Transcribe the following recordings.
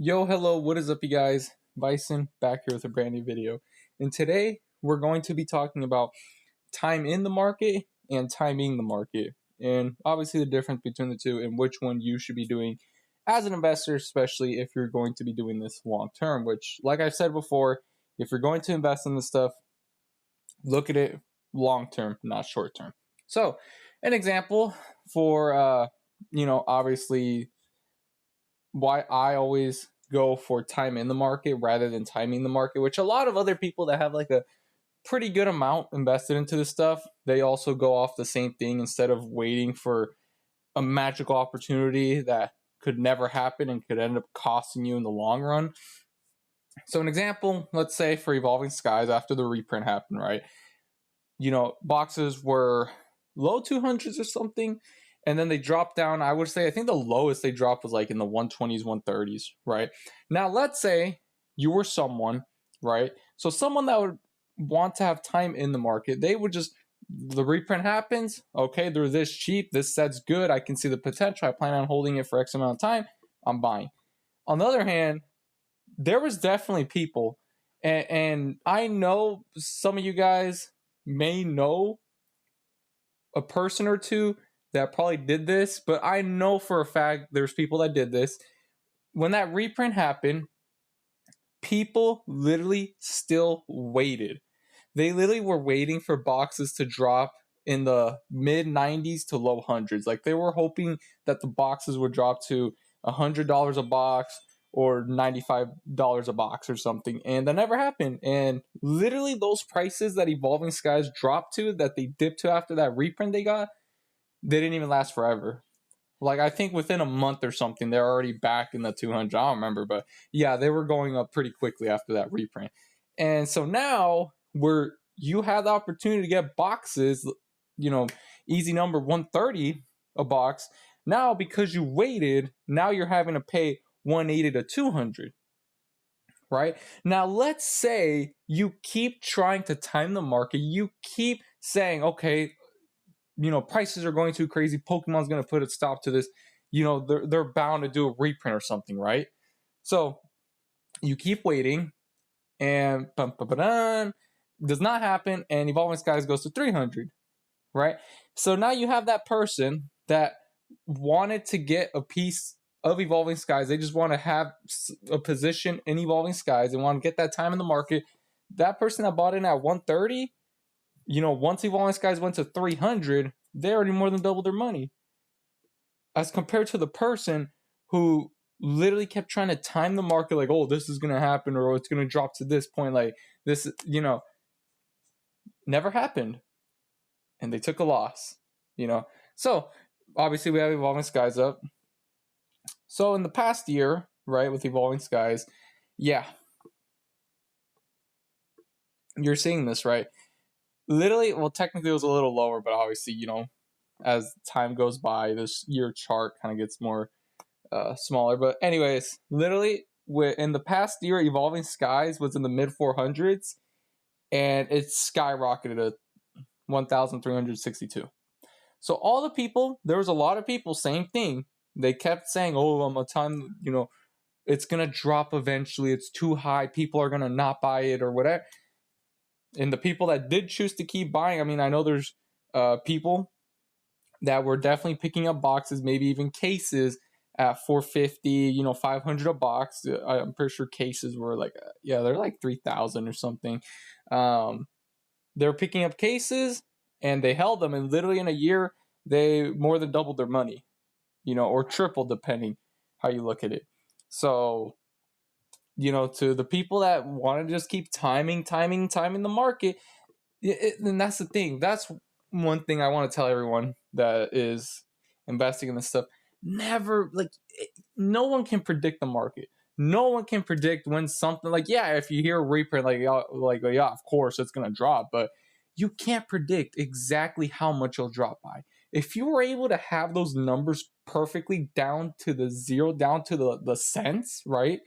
Yo, hello, what is up, you guys? Bison back here with a brand new video. And today we're going to be talking about time in the market and timing the market. And obviously the difference between the two and which one you should be doing as an investor, especially if you're going to be doing this long term, which, like I've said before, if you're going to invest in this stuff, look at it long term, not short term. So, an example for, obviously why I always go for time in the market rather than timing the market, which a lot of other people that have like a pretty good amount invested into this stuff, they also go off the same thing instead of waiting for a magical opportunity that could never happen and could end up costing you in the long run. So an example, let's say for Evolving Skies after the reprint happened, right? Boxes were low 200s or something, and then they dropped down. I would say, I think the lowest they dropped was like in the 120s, 130s, right? Now, let's say you were someone, right? So someone that would want to have time in the market, they would just, the reprint happens, okay, they're this cheap, this set's good, I can see the potential, I plan on holding it for X amount of time, I'm buying. On the other hand, there was definitely people, and I know some of you guys may know a person or two that probably did this, but I know for a fact there's people that did this. When that reprint happened, people literally still waited. They literally were waiting for boxes to drop in the mid 90s to low hundreds. Like they were hoping that the boxes would drop to $100 a box or $95 a box or something, and that never happened. And literally those prices that Evolving Skies dropped to, that they dipped to after that reprint they got, they didn't even last forever. Like I think within a month or something, they're already back in the 200. I don't remember, but yeah, they were going up pretty quickly after that reprint. And so now where you have the opportunity to get boxes, easy number 130 a box. Now because you waited, now you're having to pay 180 to 200. Right? Now, let's say you keep trying to time the market. You keep saying, okay, prices are going too crazy. Pokemon's going to put a stop to this. They're bound to do a reprint or something, right? So you keep waiting, and does not happen, and Evolving Skies goes to 300, right? So now you have that person that wanted to get a piece of Evolving Skies. They just want to have a position in Evolving Skies and want to get that time in the market. That person that bought in at 130, once Evolving Skies went to 300, they already more than doubled their money. As compared to the person who literally kept trying to time the market, like, oh, this is going to happen, or it's going to drop to this point, like this, never happened. And they took a loss, So obviously we have Evolving Skies up. So in the past year, right, with Evolving Skies, yeah, you're seeing this, right? Literally, well, technically it was a little lower, but obviously, as time goes by, this year chart kind of gets more smaller. But anyways, literally, in the past year, Evolving Skies was in the mid 400s, and it skyrocketed to 1,362. So all the people, there was a lot of people, same thing. They kept saying, oh, I'm a time, it's going to drop eventually. It's too high. People are going to not buy it or whatever. And the people that did choose to keep buying, I mean, I know there's people that were definitely picking up boxes, maybe even cases at 450, 500 a box. I'm pretty sure cases were like, they're like 3,000 or something. They're picking up cases and they held them, and literally in a year, they more than doubled their money, or tripled, depending how you look at it. So, to the people that want to just keep timing the market, and that's the thing. That's one thing I want to tell everyone that is investing in this stuff. Never, no one can predict the market. No one can predict when something, if you hear a reprint, of course it's going to drop, but you can't predict exactly how much it'll drop by. If you were able to have those numbers perfectly down to the zero, down to the cents, right,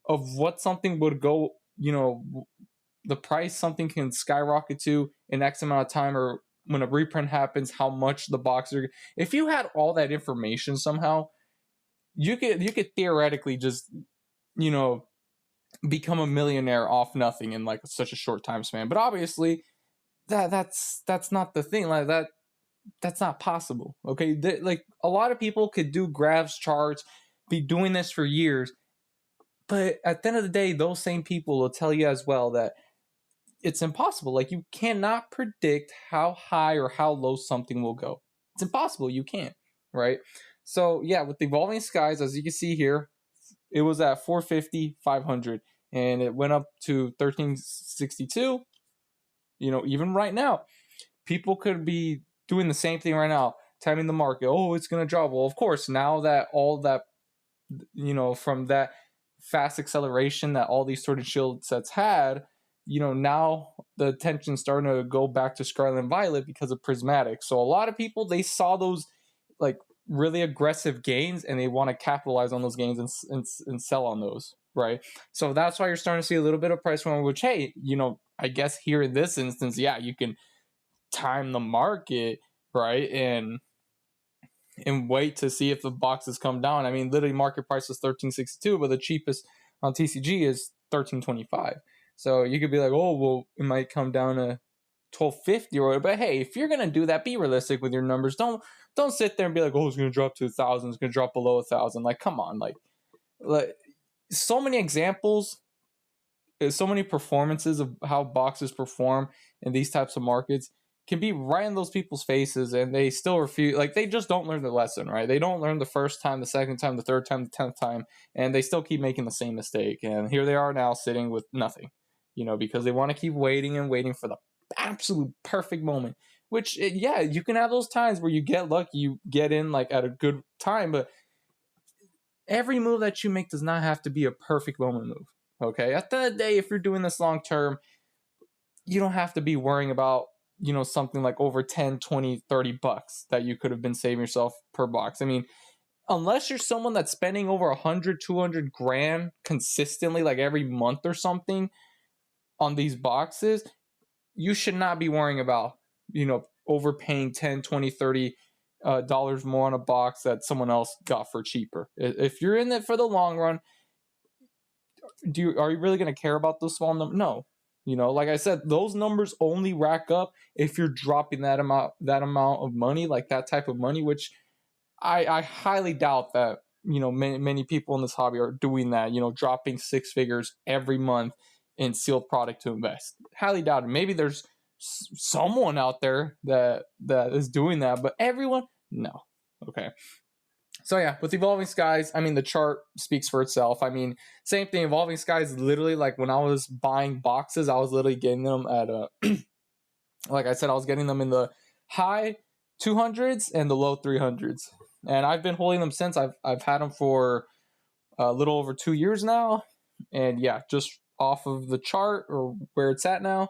of what something would go, the price something can skyrocket to in X amount of time, or when a reprint happens, how much the boxes are. If you had all that information somehow, you could theoretically just you know, become a millionaire off nothing in like such a short time span. But obviously that's not the thing. Like that's not possible. Okay, like a lot of people could do graphs, charts, be doing this for years, but at the end of the day, those same people will tell you as well that it's impossible. Like you cannot predict how high or how low something will go. It's impossible. You can't, right? So yeah, with the evolving skies, as you can see here, it was at 450, 500, and it went up to 1362. Even right now, people could be doing the same thing right now, timing the market. Oh, it's going to drop. Well, of course, now that all that, from that fast acceleration that all these sort of shield sets had, now the attention's starting to go back to Scarlet and Violet because of Prismatic. So a lot of people, they saw those like really aggressive gains and they want to capitalize on those gains and sell on those, right? So that's why you're starting to see a little bit of price movement, which, hey, I guess here in this instance, yeah, you can time the market, right? And wait to see if the boxes come down. I mean, literally market price is 1362, but the cheapest on TCG is 1325. So you could be like, oh, well, it might come down to 1250 or whatever. But hey, if you're gonna do that, be realistic with your numbers. Don't sit there and be like, oh, it's gonna drop to 1,000, it's gonna drop below 1,000. Like, come on, like so many examples, so many performances of how boxes perform in these types of markets can be right in those people's faces, and they still refuse. Like, they just don't learn the lesson, right? They don't learn the first time, the second time, the third time, the 10th time, and they still keep making the same mistake. And here they are now sitting with nothing, because they want to keep waiting and waiting for the absolute perfect moment. Which, yeah, you can have those times where you get lucky, you get in like at a good time, but every move that you make does not have to be a perfect moment move. Okay, at the end of the day, if you're doing this long term, you don't have to be worrying about something like over 10, 20, 30 bucks that you could have been saving yourself per box. I mean, unless you're someone that's spending over 100, 200 grand consistently, like every month or something on these boxes, you should not be worrying about overpaying 10, 20, 30 dollars more on a box that someone else got for cheaper. If you're in it for the long run, are you really going to care about those small numbers? No. Like I said, those numbers only rack up if you're dropping that amount of money, like that type of money, which I highly doubt that many people in this hobby are doing that. Dropping six figures every month in sealed product to invest. Highly doubt it. Maybe there's someone out there that is doing that, but everyone, no. Okay. So yeah, with Evolving Skies, I mean, the chart speaks for itself. I mean, same thing. Evolving Skies, literally, like when I was buying boxes, I was literally getting them at like I said, I was getting them in the high 200s and the low 300s, and I've been holding them since. I've had them for a little over 2 years now, and yeah, just off of the chart or where it's at now,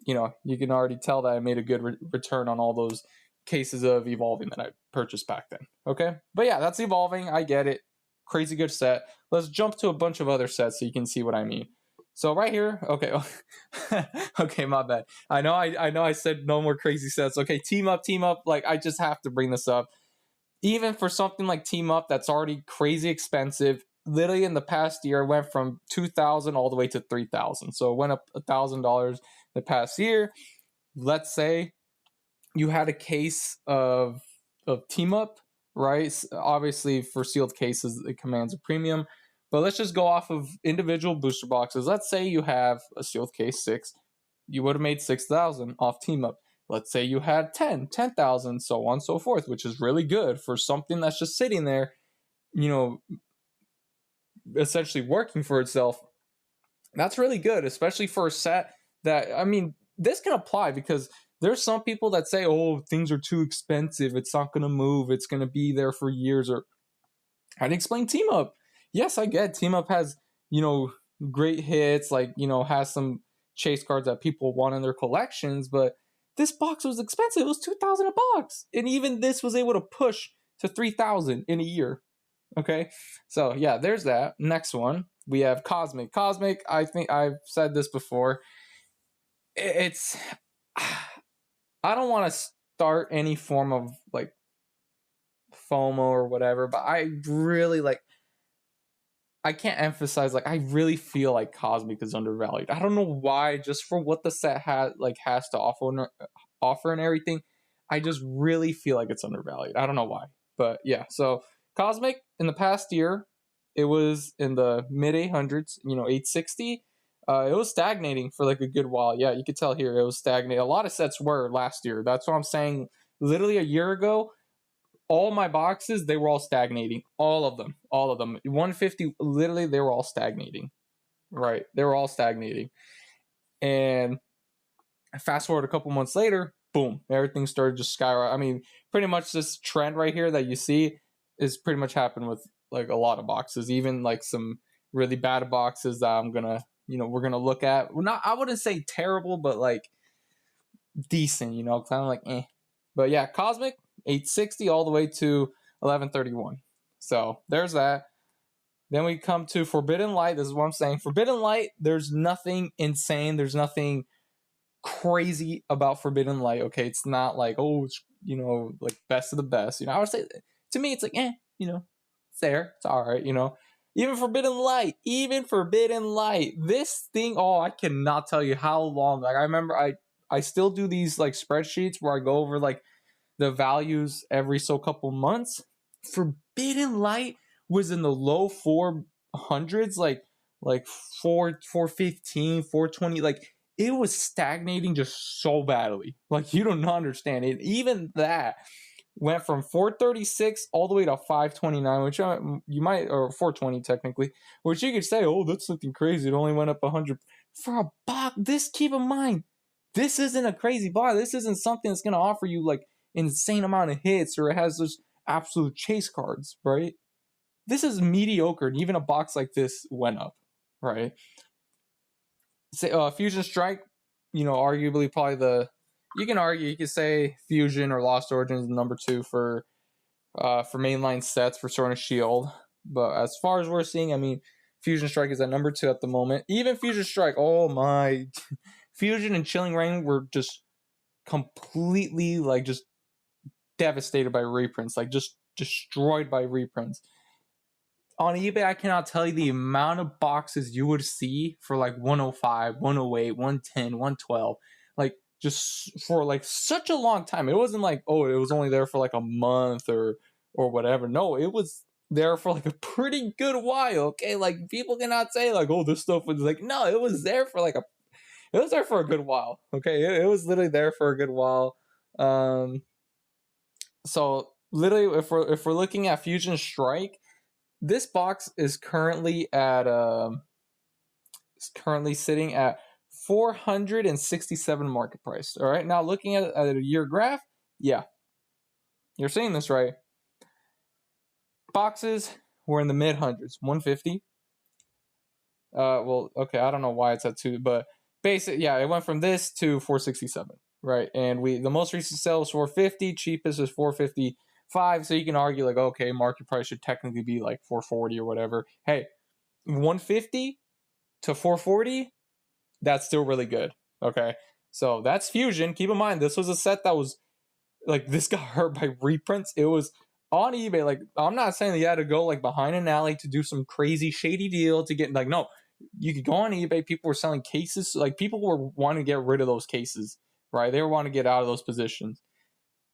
you can already tell that I made a good return on all those cases of Evolving that I purchased back then. Okay, but yeah, that's Evolving. I get it. Crazy good set. Let's jump to a bunch of other sets so you can see what I mean. So right here, okay, okay, my bad. I know I said no more crazy sets. Okay, team up. Like, I just have to bring this up. Even for something like Team Up that's already crazy expensive, literally in the past year, it went from 2,000 all the way to 3,000. So it went up $1,000 the past year. Let's say you had a case of Team Up, right? Obviously, for sealed cases, it commands a premium. But let's just go off of individual booster boxes. Let's say you have a sealed case 6. You would have made 6,000 off Team Up. Let's say you had 10,000, so on and so forth, which is really good for something that's just sitting there, essentially working for itself. That's really good, especially for a set that, I mean, this can apply because there's some people that say, oh, things are too expensive, it's not going to move, it's going to be there for years. Or I'd explain Team Up. Yes, I get Team Up has, great hits, like, has some chase cards that people want in their collections, but this box was expensive. It was 2,000 a box. And even this was able to push to 3,000 in a year. Okay. So yeah, there's that. Next one, we have Cosmic. Cosmic, I think I've said this before. It's, I don't want to start any form of like FOMO or whatever, but I really like, I can't emphasize, like, I really feel like Cosmic is undervalued. I don't know why, just for what the set has to offer and everything. I just really feel like it's undervalued. I don't know why. But yeah, so Cosmic in the past year, it was in the mid 800s, 860. It was stagnating for like a good while. Yeah, you could tell here it was stagnating. A lot of sets were last year. That's what I'm saying. Literally a year ago, all my boxes, they were all stagnating. All of them. 150, literally, they were all stagnating. Right? They were all stagnating. And fast forward a couple months later, boom, everything started just skyrocketing. I mean, pretty much this trend right here that you see is pretty much happened with like a lot of boxes, even like some really bad boxes that we're gonna look at. Well, not, I wouldn't say terrible, but like decent, kind of like eh. But yeah, Cosmic 860 all the way to 1131. So there's that. Then we come to Forbidden Light. This is what I'm saying. Forbidden Light, there's nothing insane. There's nothing crazy about Forbidden Light. Okay, it's not like, oh, it's, like best of the best. I would say, to me, it's like, it's there. It's all right. Even Forbidden Light, this thing, oh, I cannot tell you how long. Like, I remember I still do these like spreadsheets where I go over like the values every so couple months. Forbidden Light was in the low 400s, like 415, 420. Like, it was stagnating just so badly. Like, you don't understand it. Even that went from 436 all the way to 529, which you might, or 420 technically, which you could say, oh, that's something crazy. It only went up 100 for a box. Keep in mind, this isn't a crazy box. This isn't something that's going to offer you like insane amount of hits, or it has those absolute chase cards, right? This is mediocre, and even a box like this went up, right? Say, Fusion Strike, arguably probably you could say Fusion or Lost Origins is number 2 for mainline sets for Sword and Shield. But as far as we're seeing, I mean, Fusion Strike is at number 2 at the moment. Even Fusion Strike, oh my, Fusion and Chilling Reign were just completely like just devastated by reprints, like just destroyed by reprints. On eBay, I cannot tell you the amount of boxes you would see for like 105, 108, 110, 112. Like, just for like such a long time. It wasn't like, oh, it was only there for like a month or whatever. No, it was there for like a pretty good while. Okay, like, people cannot say like, oh, this stuff was like, no, it was there for like it was there for a good while. Okay, it was literally there for a good while. So literally, if we're looking at Fusion Strike, this box is currently sitting at 467 market price. All right, now looking at a year graph, yeah, you're seeing this right. Boxes were in the mid hundreds, 150. Well, okay, I don't know why it's at 2, but yeah, it went from this to 467, right? And the most recent sale was 450, cheapest is 455. So you can argue like, okay, market price should technically be like 440 or whatever. Hey, 150 to 440, that's still really good. Okay, so that's Fusion. Keep in mind, this was a set that was like, this got hurt by reprints. It was on eBay. Like, I'm not saying that you had to go like behind an alley to do some crazy shady deal to get, like, no, you could go on eBay. People were selling cases. Like, people were wanting to get rid of those cases, right? They were wanting to get out of those positions.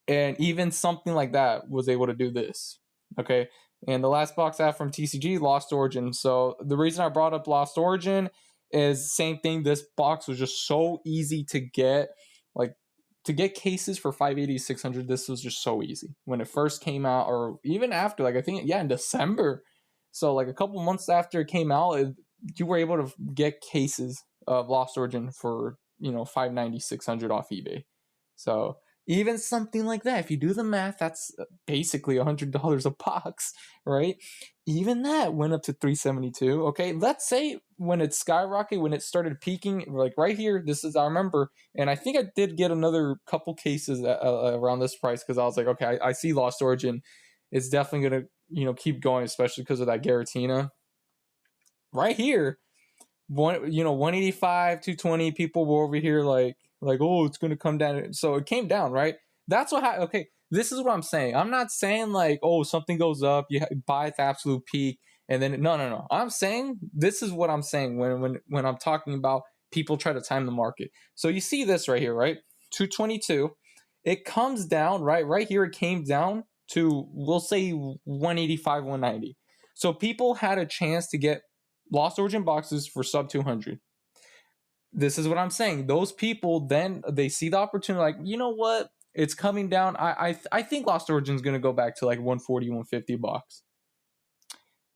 And even something like that was able to do this. Okay. And the last box I have from TCG, Lost Origin. So the reason I brought up Lost Origin is same thing. This box was just so easy to get. Like, to get cases for 580, 600, this was just so easy. When it first came out, or even after, like, I think, yeah, in December. So like a couple months after it came out, you were able to get cases of Lost Origin for, 590, 600 off eBay. So even something like that, if you do the math, that's basically $100 a box, right? Even that went up to 372. Okay, let's say when it skyrocketed, when it started peaking, like right here, I remember, and I think I did get another couple cases around this price, because I was like, okay, I see Lost Origin. It's definitely gonna, keep going, especially because of that Giratina. Right here, 185, 220, people were over here like, oh, it's gonna come down. So it came down, right? That's what happened. Okay, this is what I'm saying. I'm not saying like, oh, something goes up, you buy at the absolute peak, And then no. I'm saying this is what I'm saying when I'm talking about people try to time the market. So you see this right here, right? 222. It comes down, right here. It came down to, we'll say, 185, 190. So people had a chance to get Lost Origin boxes for sub 200. This is what I'm saying. Those people, then they see the opportunity, like, you know what? It's coming down. I think Lost Origin is going to go back to like 140, 150 box.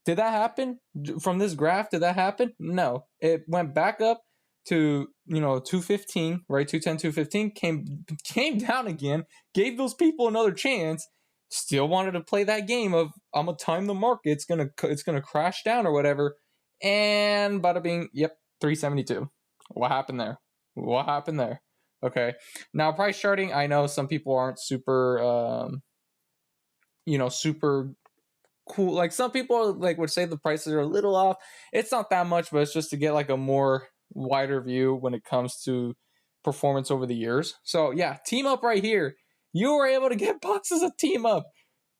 Did that happen from this graph? Did that happen? No. It went back up to 215, right? 210, 215, came down again, gave those people another chance. Still wanted to play that game of, I'm gonna time the market. It's gonna crash down or whatever. And bada bing, yep, 372. What happened there? What happened there? Okay. Now price charting, I know some people aren't super super cool. Like some people like would say the prices are a little off. It's not that much, but it's just to get like a more wider view when it comes to performance over the years. So yeah, team up right here. You were able to get boxes of team up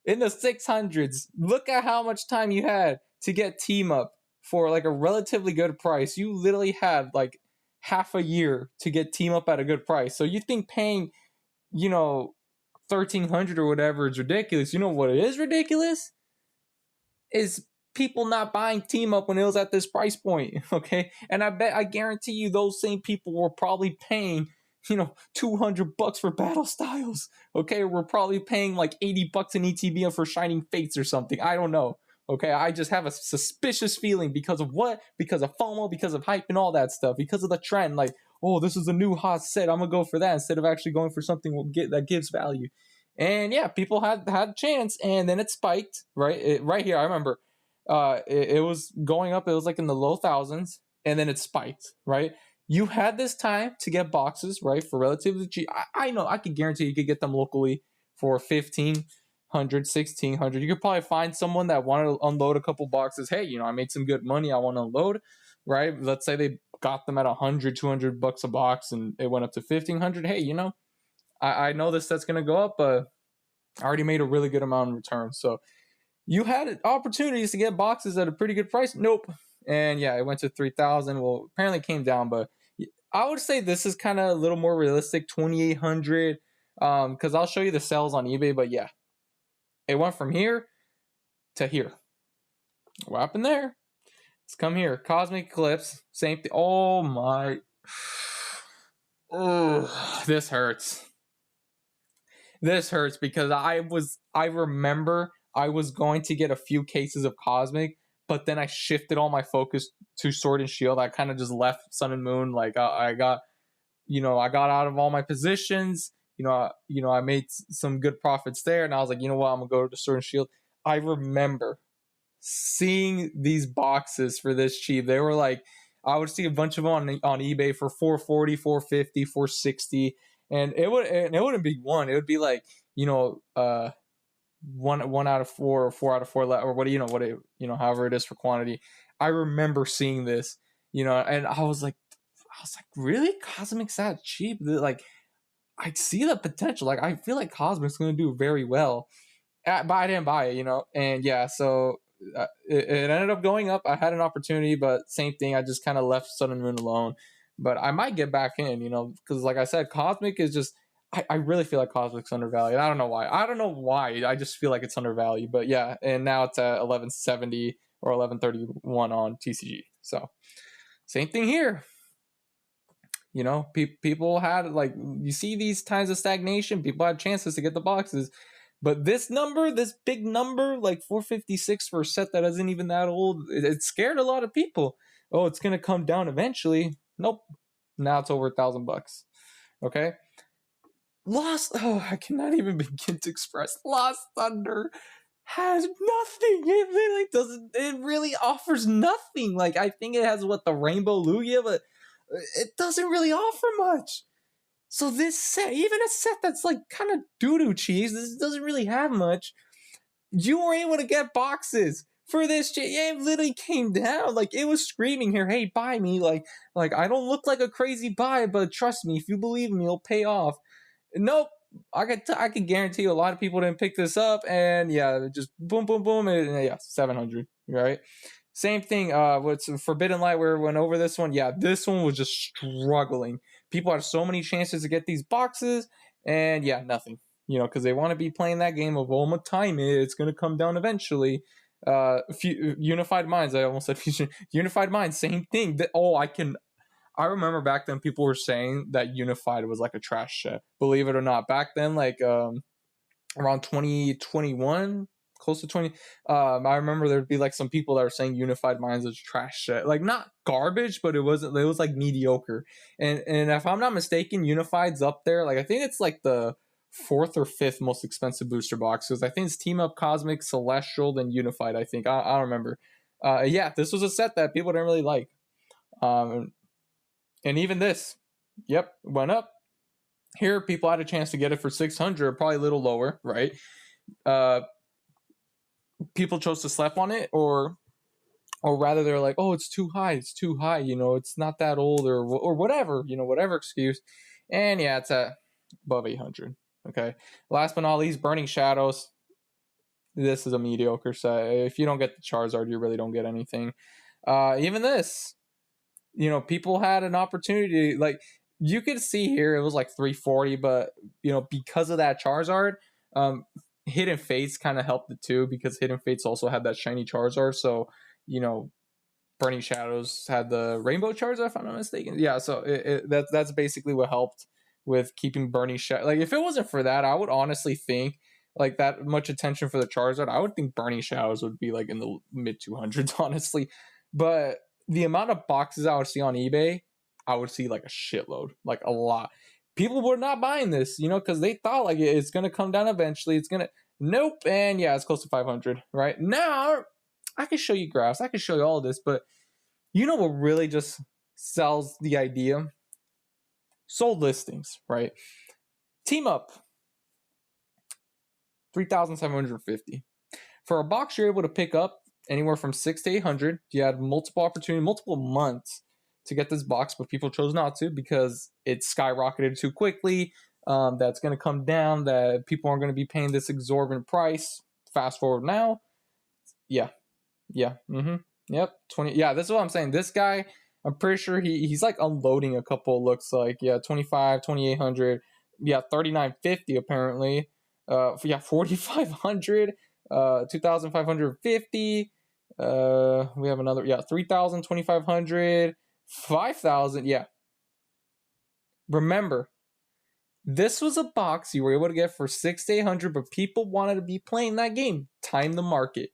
in the 600s. Look at how much time you had to get team up for like a relatively good price. You literally had like half a year to get team up at a good price. So you think paying, 1,300 or whatever is ridiculous. You know what it is ridiculous? Is people not buying team up when it was at this price point, okay? And I guarantee you those same people were probably paying, $200 for battle styles, okay? We're probably paying like $80 in ETB for Shining Fates or something. I don't know, okay? I just have a suspicious feeling because of what? Because of FOMO, because of hype and all that stuff, because of the trend. Like, oh, this is a new hot set, I'm gonna go for that instead of actually going for something that gives value. And yeah, people had a chance, and then it spiked right here. I remember it was going up. It was like in the low thousands, and then it spiked. Right, you had this time to get boxes, right, for relatively cheap. I know, I could guarantee you could get them locally for 1,500, 1,600. You could probably find someone that wanted to unload a couple boxes. Hey, I made some good money, I want to unload. Right, let's say they got them at 100, $200 a box, and it went up to 1,500. Hey, I know this set's going to go up, but I already made a really good amount in return. So you had opportunities to get boxes at a pretty good price. Nope. And yeah, it went to 3,000. Well, apparently it came down, but I would say this is kind of a little more realistic, 2,800. Because I'll show you the sales on eBay, but yeah, it went from here to here. What happened there? Let's come here. Cosmic Eclipse, same thing. Oh my. Oh, this hurts. This hurts because I remember I was going to get a few cases of Cosmic, but then I shifted all my focus to Sword and Shield. I kind of just left Sun and Moon. Like I got out of all my positions. I made some good profits there, and I was like, you know what, I'm gonna go to Sword and Shield. I remember seeing these boxes for this cheap. They were like, I would see a bunch of them on eBay for 440, 450, 460. And it wouldn't be one. It would be like, one out of four or 4 out of 4, or however it is for quantity. I remember seeing this, and I was like, really? Cosmic's that cheap? Like, I see the potential. Like, I feel like Cosmic's going to do very well. But I didn't buy it, and yeah, so it ended up going up. I had an opportunity, but same thing. I just kind of left Sun and Moon alone. But I might get back in, because like I said, Cosmic is just, I really feel like Cosmic's undervalued. I don't know why. I just feel like it's undervalued. But yeah, and now it's at 1170 or 1131 on TCG. So same thing here. People had, like, you see these times of stagnation, people had chances to get the boxes. But this big number, like 456 for a set that isn't even that old, it scared a lot of people. Oh, it's going to come down eventually. Nope. Now it's over $1,000. Okay. I cannot even begin to express. Lost Thunder has nothing. It literally doesn't. It really offers nothing. Like, I think it has the Rainbow Lugia, but it doesn't really offer much. So this set, even a set that's like kind of doo-doo cheese, this doesn't really have much. You were able to get boxes for this. It literally came down. Like, it was screaming here, hey, buy me. Like I don't look like a crazy buy, but trust me, if you believe me, it'll pay off. Nope. I could guarantee you a lot of people didn't pick this up, and yeah, just boom, boom, boom, and yeah, 700. right? Same thing. What's Forbidden Light? Where we went over this one. Yeah, this one was just struggling. People had so many chances to get these boxes, and yeah, nothing. Because they want to be playing that game of, oh, my time it's going to come down eventually. Unified Minds. I almost said Fusion. Unified Minds. Same thing. I remember back then people were saying that Unified was like a trash set. Believe it or not, back then, like around 2021, close to 20, I remember there'd be like some people that were saying Unified Minds is trash shit, like not garbage, but it was like mediocre. And if I'm not mistaken, Unified's up there. Like I think it's like the fourth or fifth most expensive booster box, because I think it's Team Up, Cosmic, Celestial, then Unified. I think I don't remember. Yeah, this was a set that people didn't really like. And even this, yep, went up. Here, people had a chance to get it for 600, probably a little lower, right? People chose to sleep on it, or rather they're like, oh, it's too high, it's not that old, or whatever, whatever excuse. And yeah, it's at above 800. Okay, last but not least, Burning Shadows. This is a mediocre set. If you don't get the Charizard, you really don't get anything. Even this, people had an opportunity. Like, you could see here, it was like 340, but because of that Charizard, Hidden Fates kind of helped it too, because Hidden Fates also had that shiny Charizard. So, Burning Shadows had the Rainbow Charizard, if I'm not mistaken. Yeah, so that's basically what helped with keeping Burning Shadow. Like, if it wasn't for that, I would honestly think, like, that much attention for the Charizard, I would think Burning Shadows would be like in the mid 200s, honestly. But the amount of boxes I would see on eBay, I would see like a shitload, like a lot. People were not buying this, because they thought like it's gonna come down eventually. Nope, and yeah, it's close to 500 right now. I can show you graphs, I can show you all of this, but what really just sells the idea? Sold listings, right? Team Up, 3,750 for a box. You're able to pick up anywhere from 6 to 800. You had multiple opportunity, multiple months to get this box, but people chose not to because it skyrocketed too quickly. That's going to come down, that people aren't going to be paying this exorbitant price. Fast forward now. Yeah. Yep. 20. Yeah, that's what I'm saying. This guy, I'm pretty sure he's like unloading a couple, looks like. Yeah, 25, 2,800. Yeah, 3,950 apparently. Yeah, 4,500. 2,550. We have another, 3,000, 2,500, 5,000. Yeah. Remember, this was a box you were able to get for 6 to 800, but people wanted to be playing that game. Time the market.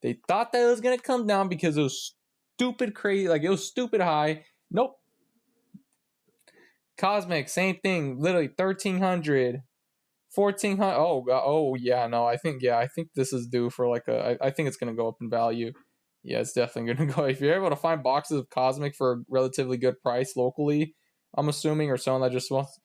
They thought that it was going to come down because it was stupid crazy. Like, it was stupid high. Nope. Cosmic, same thing. Literally 1,300. 1,400. Oh, yeah, no. I think this is due for like I think it's going to go up in value. Yeah, it's definitely going to go. If you're able to find boxes of Cosmic for a relatively good price locally, I'm assuming, or someone that just wants,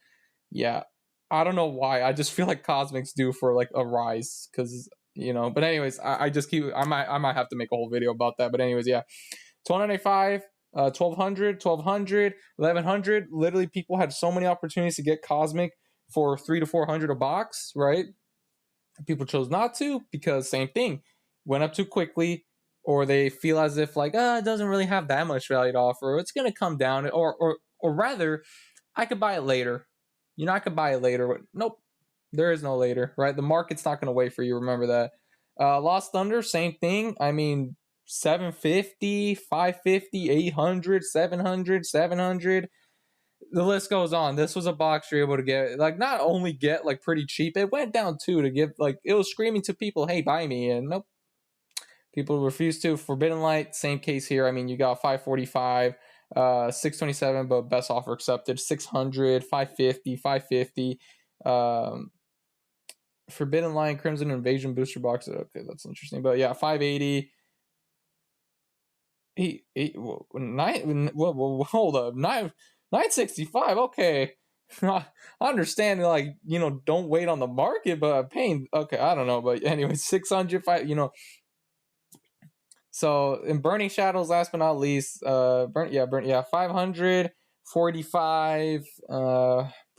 yeah, I don't know why. I just feel like Cosmic's due for like a rise, because But anyways, I just keep. I might have to make a whole video about that. But anyways, yeah, 1,295, 1,200, 1,200, 1,100. Literally, people had so many opportunities to get Cosmic for 300 to 400 a box, right? People chose not to because same thing, went up too quickly, or they feel as if like, it doesn't really have that much value to offer. It's gonna come down, or rather, I could buy it later. I could buy it later. Nope, there is no later, right? The market's not going to wait for you. Remember that. Lost Thunder, same thing. I mean, 750, 550, 800, 700, 700. The list goes on. This was a box you're able to get, like, not only get like pretty cheap, it went down too to give, like, it was screaming to people, hey, buy me. And nope, people refused to. Forbidden Light, same case here. I mean, you got 545. 627, but best offer accepted. 600, 550, 550. Forbidden Lion, Crimson Invasion booster box. Okay, that's interesting. But yeah, 580. Hold up, 965. Okay, I understand. Like, don't wait on the market, but paying. Okay, I don't know, but anyway, 600. So in Burning Shadows, last but not least, 545.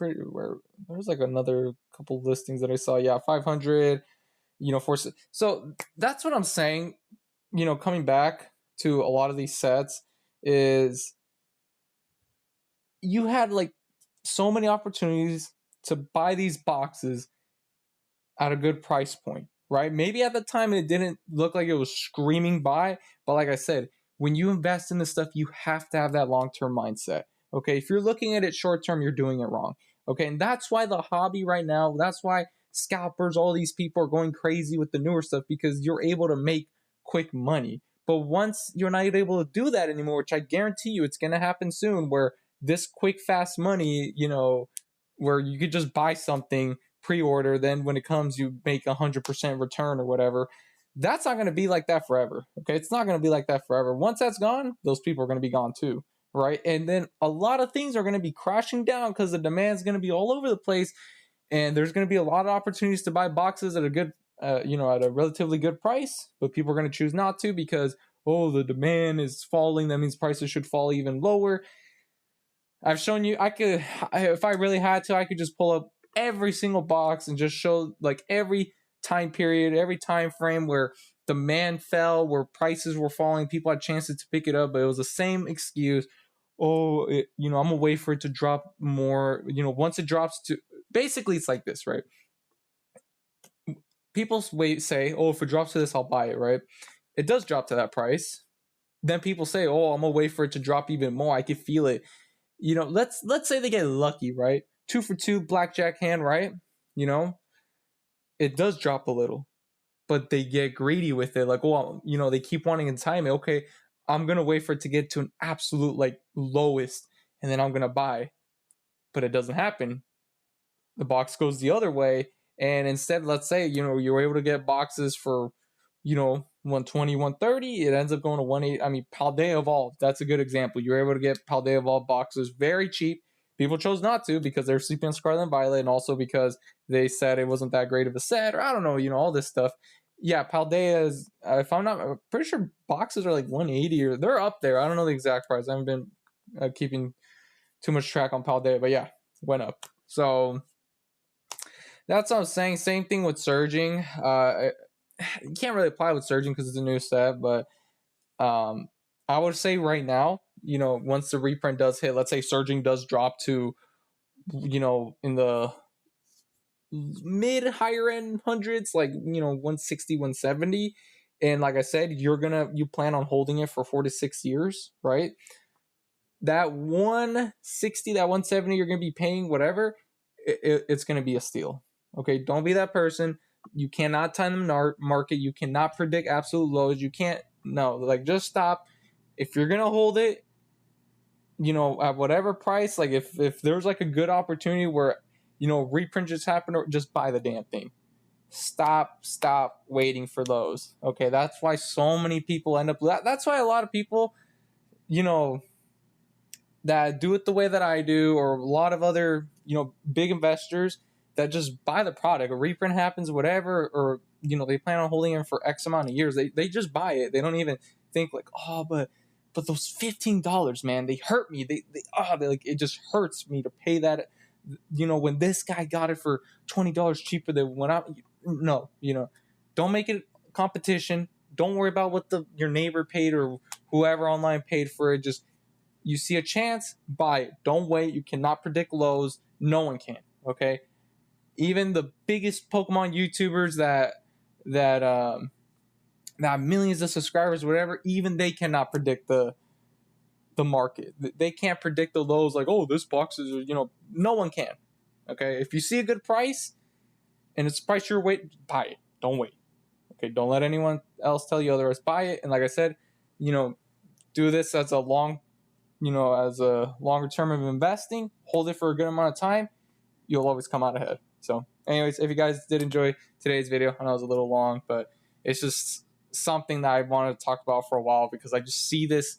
There's like another couple listings that I saw. Yeah, 500. So that's what I'm saying. coming back to a lot of these sets is you had like so many opportunities to buy these boxes at a good price point, right? Maybe at the time it didn't look like it was screaming buy, but like I said, when you invest in this stuff, you have to have that long-term mindset. Okay, if you're looking at it short term, you're doing it wrong. Okay, and that's why the hobby right now, that's why scalpers, all these people are going crazy with the newer stuff, because you're able to make quick money. But once you're not able to do that anymore, which I guarantee you it's going to happen soon, where this quick, fast money, where you could just buy something pre-order, then when it comes you make 100% return or whatever. That's not going to be like that forever. Okay, it's not going to be like that forever. Once that's gone, those people are going to be gone too, right? And then a lot of things are going to be crashing down because the demand is going to be all over the place, and there's going to be a lot of opportunities to buy boxes at a good at a relatively good price, but people are going to choose not to because, oh, the demand is falling, that means prices should fall even lower. I've shown you, if I really had to, I could just pull up every single box and just show like every time period, every time frame where demand fell, where prices were falling, people had chances to pick it up, but it was the same excuse. Oh, I'm gonna wait for it to drop more. Once it drops to, basically it's like this, right? People say, oh, if it drops to this, I'll buy it, right? It does drop to that price. Then people say, oh, I'm gonna wait for it to drop even more. I can feel it. Let's say they get lucky, right? 2 for 2 blackjack hand, right? It does drop a little, but they get greedy with it. Like, oh, they keep wanting to time it. Okay, I'm gonna wait for it to get to an absolute like lowest, and then I'm gonna buy. But it doesn't happen. The box goes the other way, and instead, let's say you're able to get boxes for 120, 130, it ends up going to 180. I mean, Paldea Evolved, that's a good example. You're able to get Paldea Evolved boxes very cheap. People chose not to because they're sleeping on Scarlet and Violet, and also because they said it wasn't that great of a set, or I don't know, all this stuff. Yeah, Paldea is, if I'm pretty sure boxes are like 180, or they're up there. I don't know the exact price. I haven't been keeping too much track on Paldea, but yeah, went up. So that's what I'm saying. Same thing with surging. You can't really apply with surging because it's a new set, but I would say right now, once the reprint does hit, let's say surging does drop to, in the mid higher end hundreds, like 160, 170, and like I said, you plan on holding it for 4 to 6 years, right? That 160, that 170, you're gonna be paying whatever, it's gonna be a steal. Okay, don't be that person. You cannot time the market. You cannot predict absolute lows. You can't. No, like just stop. If you're gonna hold it, at whatever price. Like if there's like a good opportunity where reprint just happened, or just buy the damn thing. Stop waiting for those. Okay, that's why so many people end up. That's why a lot of people, that do it the way that I do, or a lot of other big investors that just buy the product. A reprint happens, whatever, or they plan on holding it for X amount of years. They just buy it. They don't even think like, oh, but those $15, man, they hurt me. They like, it just hurts me to pay that. When this guy got it for $20 cheaper than when I. No, don't make it competition. Don't worry about what your neighbor paid or whoever online paid for it. Just, you see a chance, buy it. Don't wait. You cannot predict lows. No one can. Okay, even the biggest Pokemon YouTubers that have millions of subscribers, whatever, even they cannot predict the market. They can't predict the lows. Like, oh, this box is no one can. Okay, if you see a good price and it's a price you're waiting, buy it. Don't wait. Okay, don't let anyone else tell you otherwise. Buy it. And like I said, do this as a longer term of investing. Hold it for a good amount of time. You'll always come out ahead. So anyways, if you guys did enjoy today's video, I know it was a little long, but it's just something that I wanted to talk about for a while because I just see this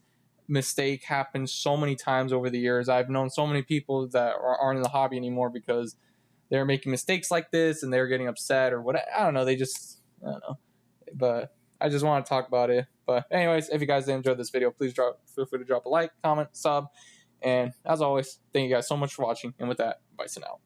mistake happen so many times over the years. I've known so many people that aren't in the hobby anymore because they're making mistakes like this and they're getting upset or what. I don't know. I don't know. But I just want to talk about it. But anyways, if you guys did enjoy this video, please feel free to drop a like, comment, sub. And as always, thank you guys so much for watching. And with that, bye for now.